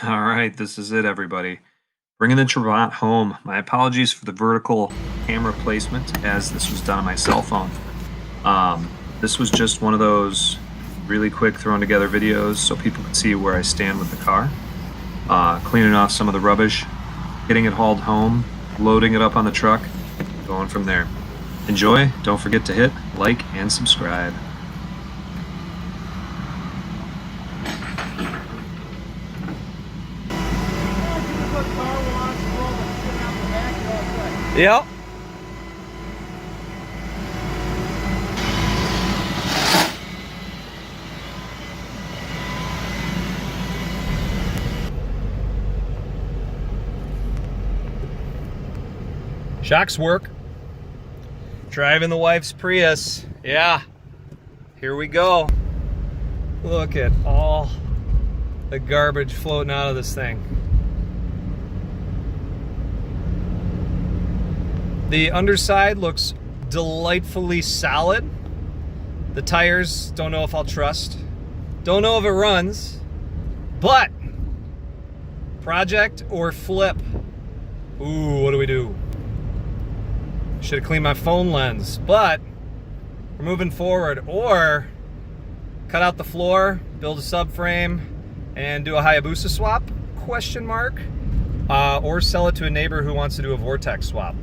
All right, this is it, everybody. Bringing the Trabant home. My apologies for the vertical camera placement, as this was done on my cell phone. This was just one of those really quick thrown together videos so people could see where I stand with the car. Cleaning off some of the rubbish, getting it hauled home, loading it up on the truck, going from there. Enjoy. Don't forget to hit like and subscribe. Yep. Shocks work. Driving the wife's Prius. Yeah. Here we go. Look at all the garbage floating out of this thing. The underside looks delightfully solid. The tires, don't know if I'll trust. Don't know if it runs. But, project or flip? Ooh, what do we do? Should have cleaned my phone lens, but we're moving forward. Or cut out the floor, build a subframe, and do a Hayabusa swap, question mark. Or sell it to a neighbor who wants to do a vortex swap.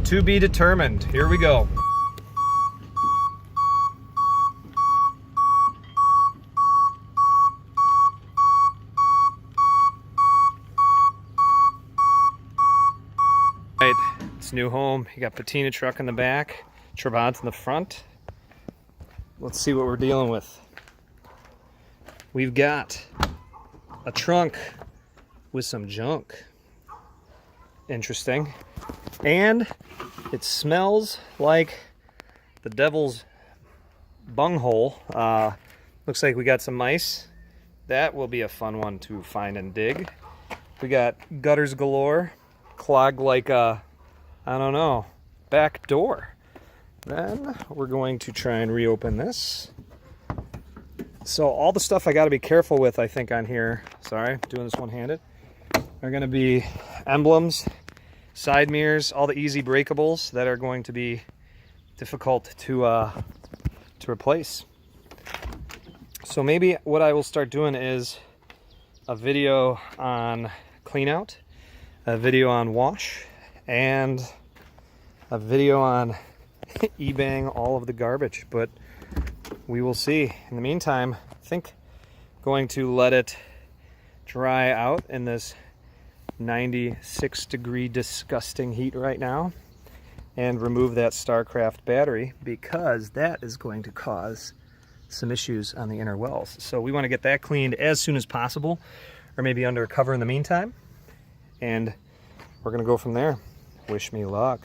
To be determined. Here we go. Right, it's new home. You got patina truck in the back, Trabant in the front. Let's see what we're dealing with. We've got a trunk with some junk. Interesting. And it smells like the devil's bunghole. Looks like we got some mice. That will be a fun one to find and dig. We got gutters galore, clogged like a, I don't know, back door. Then we're going to try and reopen this. So all the stuff I got to be careful with, I think, on here, sorry, doing this one-handed, are going to be emblems, side mirrors, all the easy breakables that are going to be difficult to replace. So maybe what I will start doing is a video on clean out, a video on wash, and a video on eBaying all of the garbage, but we will see. In the meantime, I think going to let it dry out in this 96 degree disgusting heat right now and remove that StarCraft battery, because that is going to cause some issues on the inner wells. So we want to get that cleaned as soon as possible, or maybe under cover in the meantime, and we're going to go from there. Wish me luck.